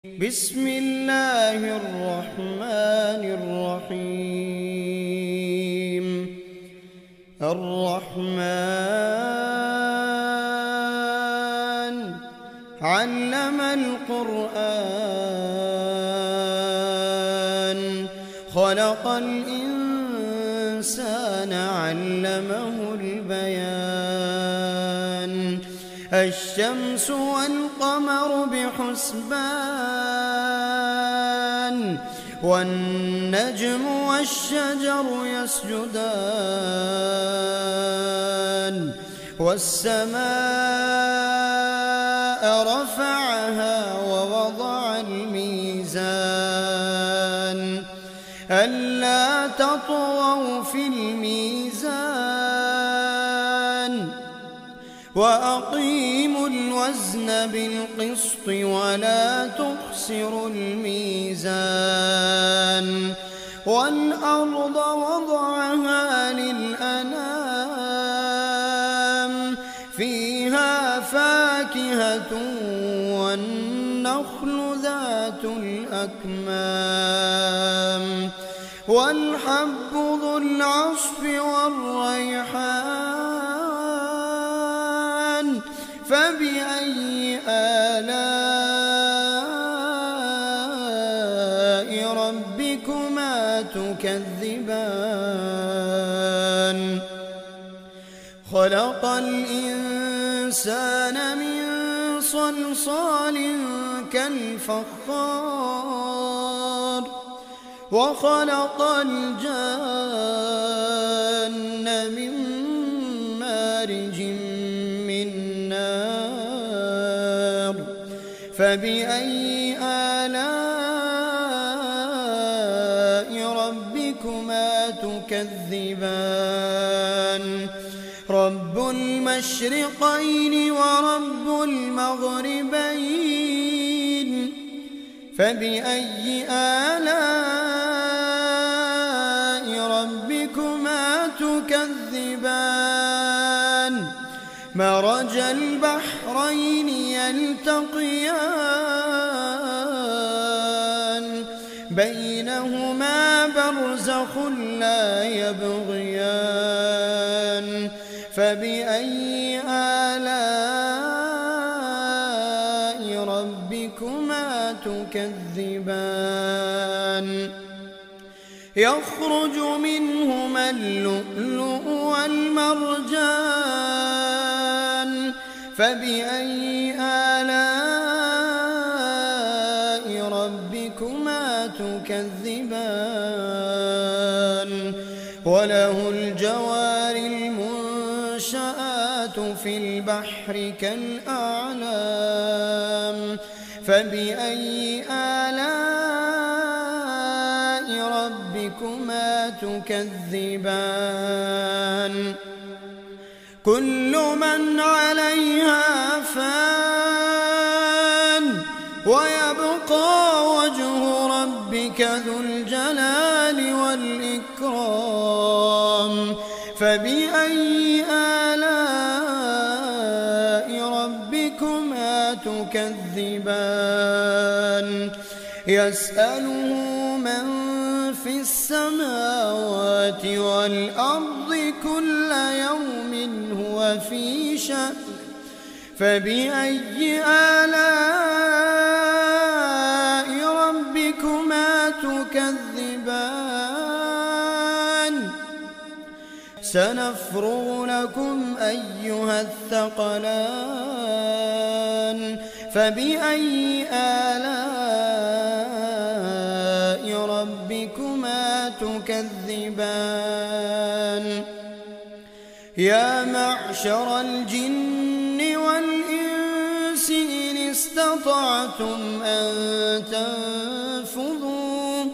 بسم الله الرحمن الرحيم. الرحمن علم القرآن خلق الإنسان علمه البيان. الشمس والقمر بحسبان والنجم والشجر يسجدان. والسماء رفعها ووضع الميزان ألا تطغوا في الميزان وأقيموا الوزن بالقسط ولا تخسروا الميزان. والأرض وضعها للأنام فيها فاكهة والنخل ذات الأكمام والحب ذو العصف والريحان. فبأي آلاء ربكما تكذبان؟ خلق الإنسان من صلصال كالفخار وخلق الجان من مارج من نار. فبأي آلاء ربكما تكذبان؟ رب المشرقين ورب المغربين. فبأي آلاء ربكما تكذبان؟ مرج البحرين يلتقيان بينهما برزخ لا يبغيان. فبأي آلاء ربكما تكذبان؟ يخرج منهما اللؤلؤ والمرجان. فبأي آلاء ربكما تكذبان؟ وله الجوار المنشآت في البحر كالأعلام. فبأي آلاء ربكما تكذبان؟ كل من عليها فان ويبقى وجه ربك ذو الجلال والإكرام. فبأي آلاء ربكما تكذبان؟ يسأله من في السماوات والأرض كل يوم هو في شأن. فبأي آلاء ربكما تكذبان؟ سنفرغ لكم أيها الثقلان. فبأي آلاء ربكما تكذبان؟ يا معشر الجن والإنس إن استطعتم أن تنفذوا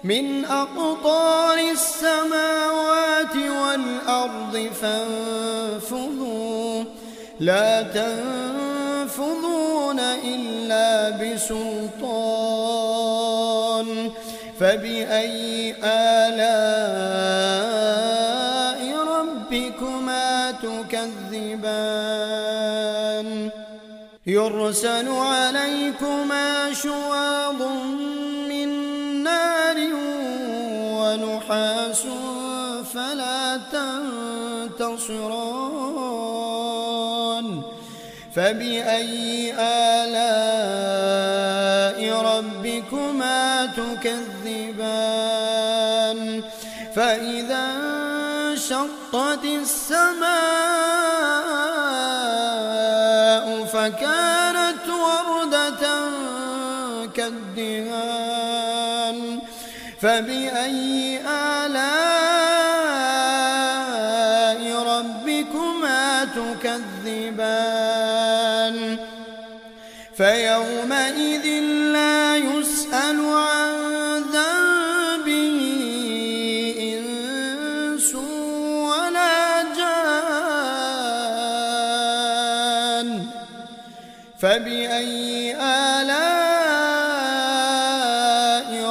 من أقطار السماوات والأرض فانفذوا لا تنفذون إلا بسلطان. فبأي آلاء ربكما تكذبان؟ يرسل عليكما شواظ من نار ونحاس فلا تنتصران فبأي آلاء ربكما تكذبان فإذا انشقت السماء فكانت وردة كالدهان فبأي آلاء ربكما تكذبان فيومئذ لا يسأل عن ذنبه إنس ولا جان فبأي آلاء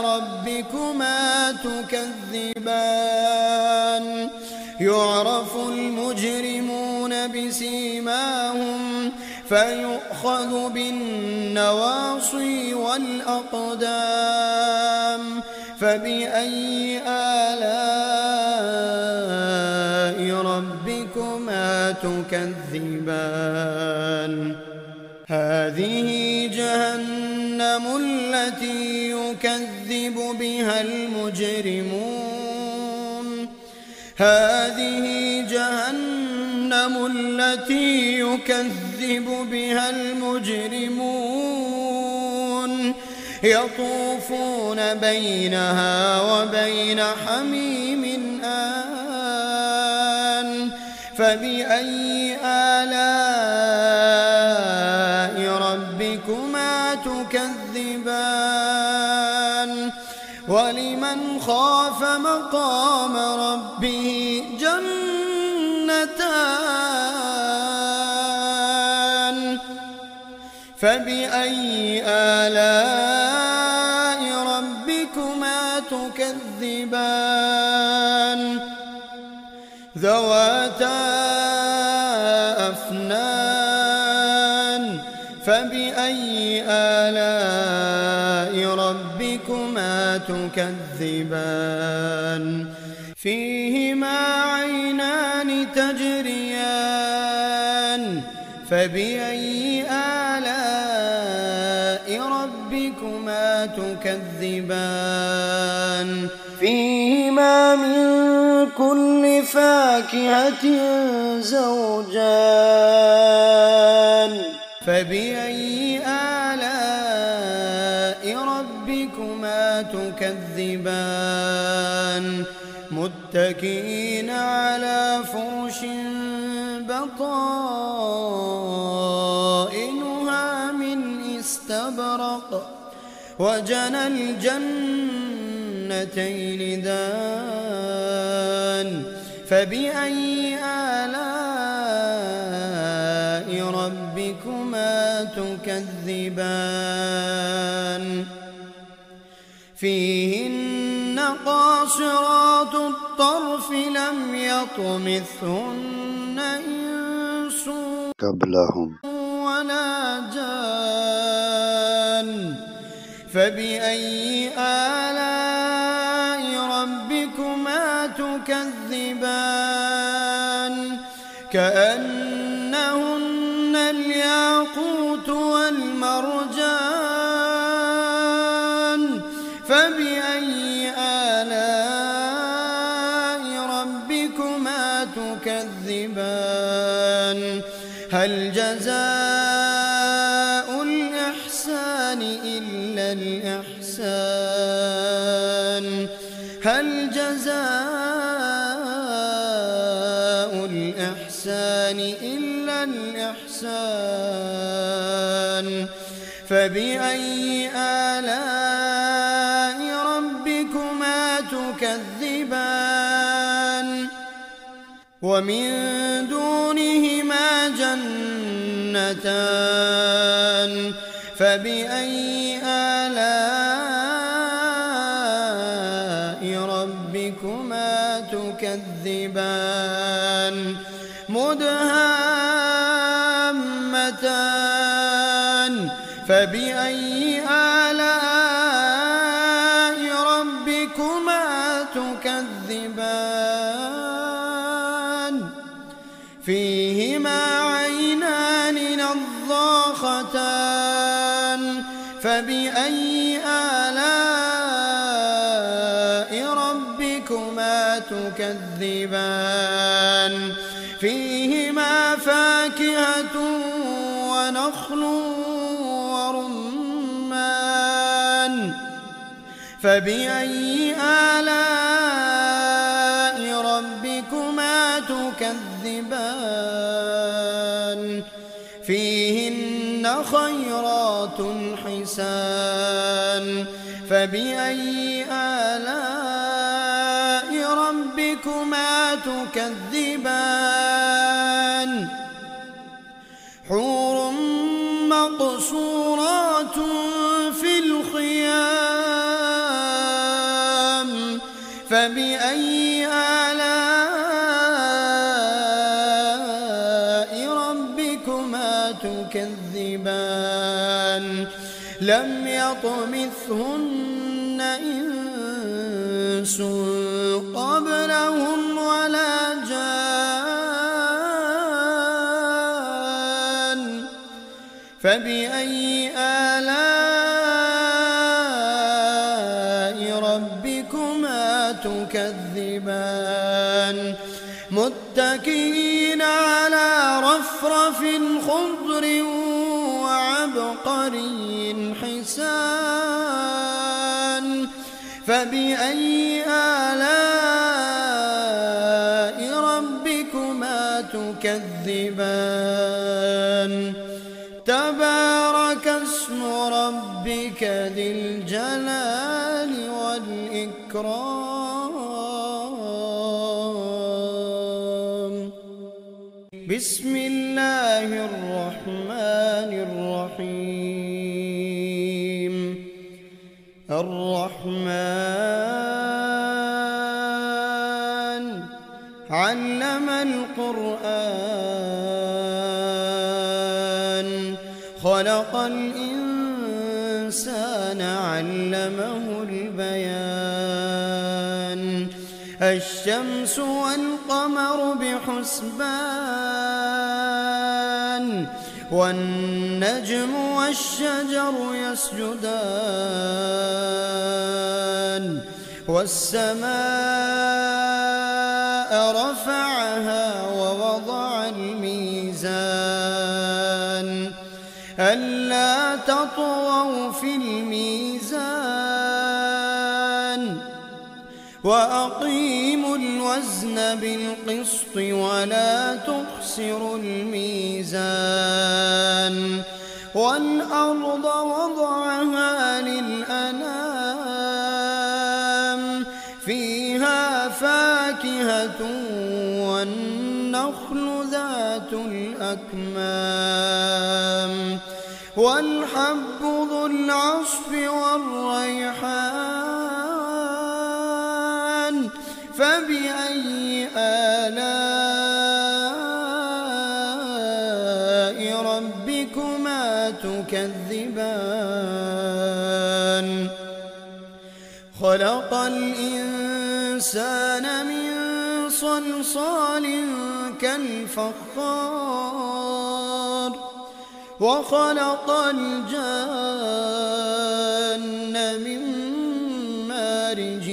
ربكما تكذبان يعرف المجرمون بسيماهم فيؤخذ بالنواصي والأقدام فبأي آلاء ربكما تكذبان هذه جهنم التي يكذب بها المجرمون هذه جهنم التي يكذب بها المجرمون يطوفون بينها وبين حميم آن فبأي آلاء ربكما تكذبان ولمن خاف مقام ربه جنتان فبأي آلاء ربكما تكذبان ذواتا أفنان فبأي آلاء ربكما تكذبان فيهما عينان تجريان فبأي آلاء ربكما تكذبان فيهما من كل فاكهة زوجان فبأي آلاء ربكما تكذبان متكئين على فرش بطائنها من استبرق وجنى الجنتين دان فبأي آلاء ربكما تكذبان فيهن قاصرات الطرف لم يطمثهن إنس قبلهم ولا جان فبأي آلاء ربكما تكذبان كأنهن الياقوت والمرجان فبأي آلاء ربكما تكذبان هل جزاء الإحسان إلا الإحسان هل جزاء الإحسان إلا الإحسان فبأي آلاء ربكما تكذبان ومن دونهما جنتان فبأي آلاء ربكما تكذبان مدهامتان فبأي آلاء ربكما تكذبان فيهما عينان نضاختان فبأي آلاء ربكما تكذبان فيهما فاكهة ونخل ورمان فبأي آلاء ربكما تكذبان فيهن خيرات حسان فبأي آلاء ربكما تكذبان حور مقصورات في الخيام فبأي آلاء ربكما تكذبان لم يطمثهن إنس قبلهم ولا جان فبأي آلاء ربكما تكذبان متكئين على رفرف خضر وعبقري حسان فبأي آلاء ربكما تكذبان تبارك اسم ربك ذي الجلال والإكرام بسم الله الرحمن الرحيم الرحمن علم القرآن خلق الإنسان علمه البيان الشمس والقمر بحسبان والنجم والشجر يسجدان والسماء رفعها ووضع الميزان ألا تطغوا في الميزان وأقيموا الوزن بالقسط ولا تخسروا الميزان والأرض وضعها للأنام فيها فاكهة والنخل ذات الأكمام والحب ذو العصف والريحان فبأي آلاء ربكما تكذبان خلق الإنسان من صلصال كالفخار وخلق الجن من مارج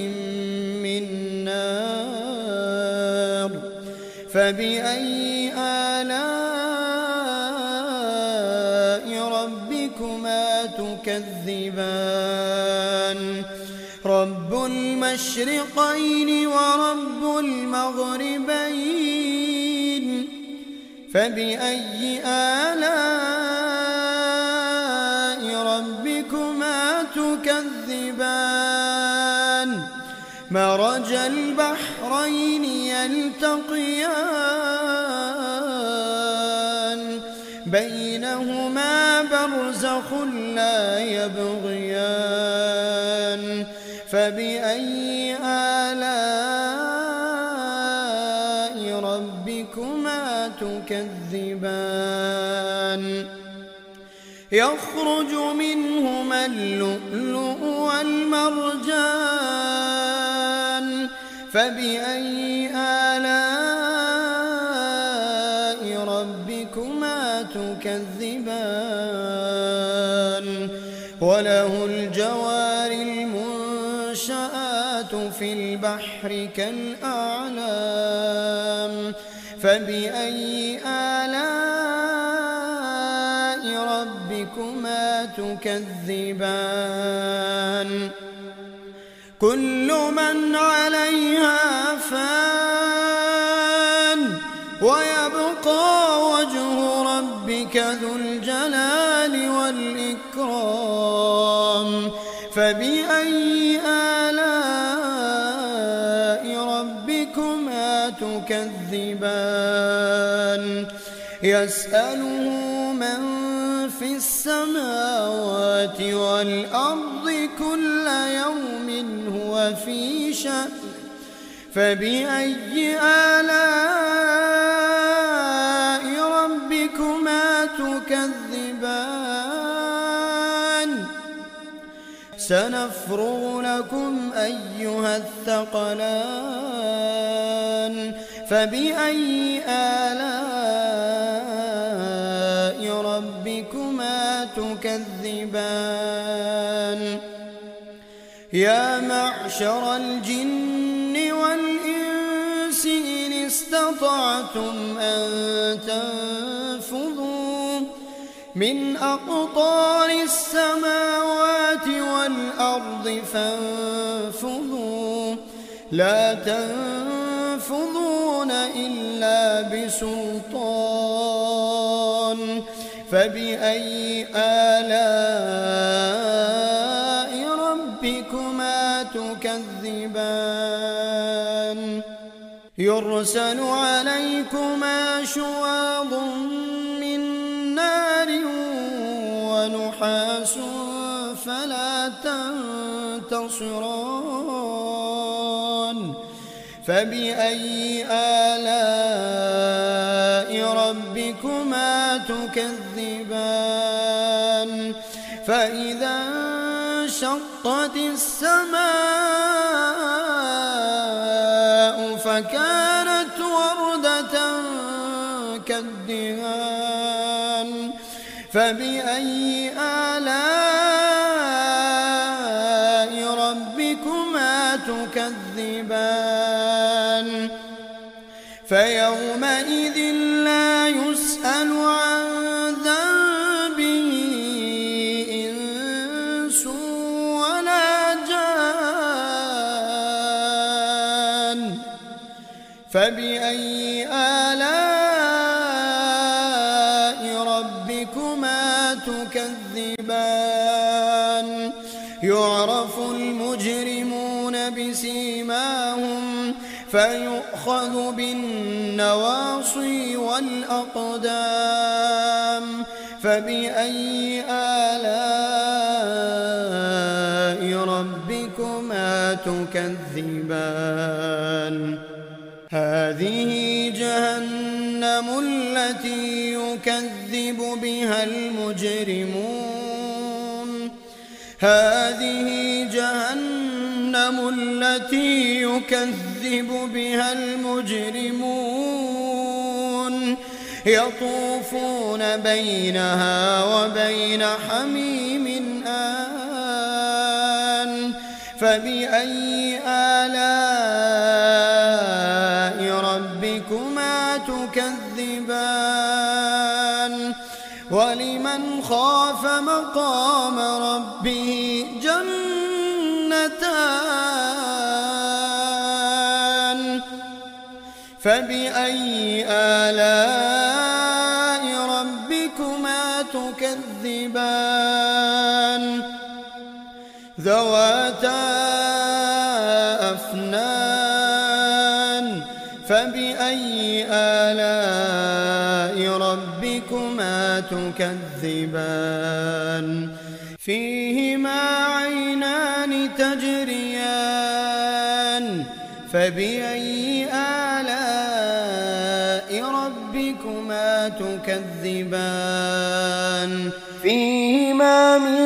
من نار فبأي آلاء ربكما تكذبان رب المشرقين ورب المغربين فبأي آلاء ربكما تكذبان مرج البحرين يلتقيان بينهما برزخ لا يبغيان فبأي آلاء ربكما تكذبان يخرج منهما اللؤلؤ والمرجان فبأي آلاء ربكما تكذبان وله الجوار المنشآت في البحر كالأعلام فبأي آلاء ربكما تكذبان كل من عليها فان ويبقى وجه ربك ذو الجلال والإكرام فبأي آلاء ربكما تكذبان يسأله من في السماوات والأرض كل يوم هو في شأن فبأي آلاء ربكما تكذبان سنفرغ لكم أيها الثقلان فبأي آلاء ربكما تكذبان يا معشر الجن والإنس إن استطعتم أن تنفذوا من أقطار السماوات والأرض فانفذوا لا تنفذون إلا بسلطان فبأي آلاء ربكما تكذبان يرسل عليكما شواظ من نار ونحاس فلا تنتصران فبأي آلاء ربكما تكذبان فإذا انشقت السماء فكانت وردة كالدهان فبأي آلاء ربكما تكذبان فيومئذ لا يسأل عن ذنبه إنس ولا جان فبأي آلاء ربكما تكذبان يعرف المجرمون بسيماهم فيؤخذ بالنواصي والأقدام فبأي آلاء ربكما تكذبان هذه جهنم التي يكذب بها المجرمون هذه جهنم التي يكذب بها المجرمون يطوفون بينها وبين حميم آن فبأي آلاء ربكما تكذبان ولمن خاف مقام ربه جنتان فبأي آلاء ربكما تكذبان ذواتا أفنان فبأي آلاء ربكما تكذبان فيهما عينان تجريان فبأي آلاء ربكما تكذبان فيهما من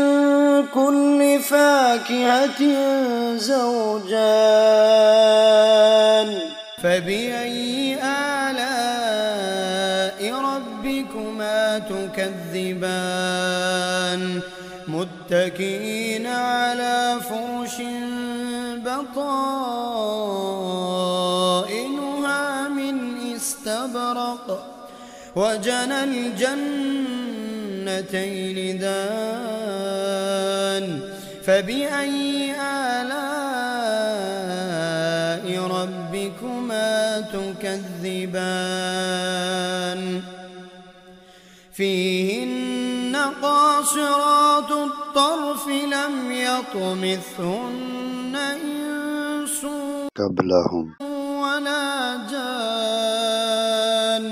كل فاكهة زوجان فبأي آلاء ربكما تكذبان متكئين على فرش بطائنها من استبرق وجنى الجنتين دان فبأي آلاء ربكما تكذبان فيهن قاصرات الطرف لم يطمثهن إنس قبلهم ولا جان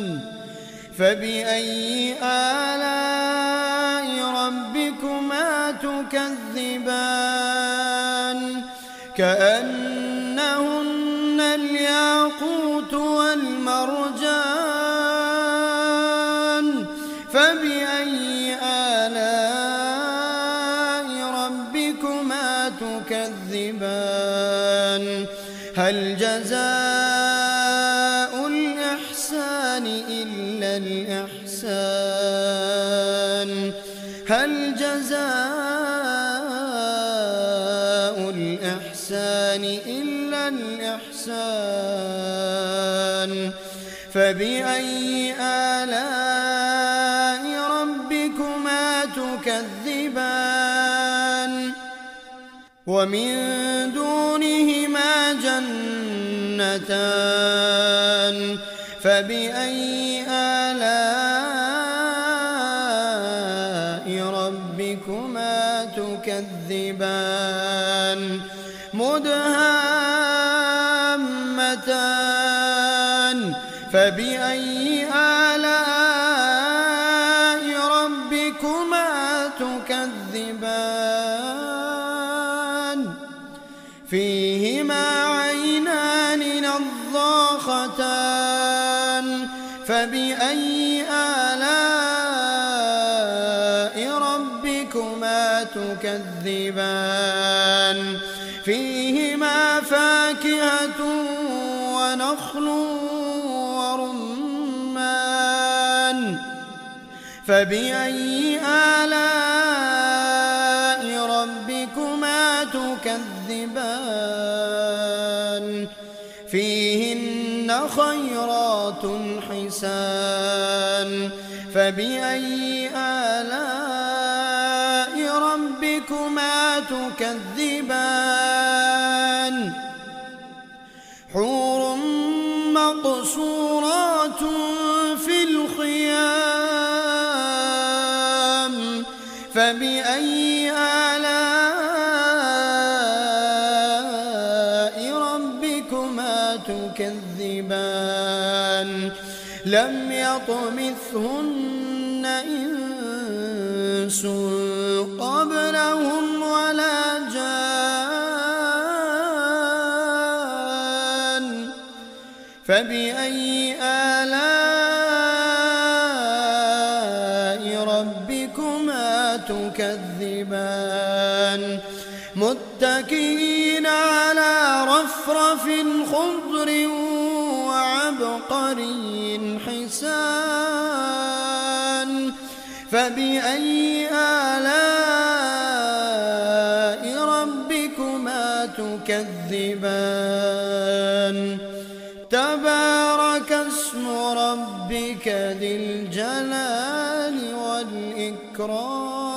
فبأي آلاء ربكما تكذبان كأنهن الياقوت والمرجان فبأي آلاء ربكما تكذبان هل جزاء الإحسان إلا الإحسان هل جزاء الإحسان إلا الإحسان فبأي آلاء ربكما تكذبان ومن دونهما جنتان فبأي آلاء ربكما تكذبان مدهامتان فبأي آلاء ربكما تكذبان فيهما عينان نضاختان فبأي آلاء ربكما تكذبان فيهما فاكهة ونخل ورمان فبأي آلاء ربكما تكذبان فيهن خيرات حسان فبأي آلاء ربكما تكذبان حور مقصورات في الخيام فبأي آلاء ربكما تكذبان لم يطمثهن إنس قبلهم ولا جان فبأي آلاء ربكما تكذبان متكئين على رفرف خضر وعبقري حسان فبأي آلاء ربكما تكذبان تبارك اسم ربك ذي الجلال والإكرام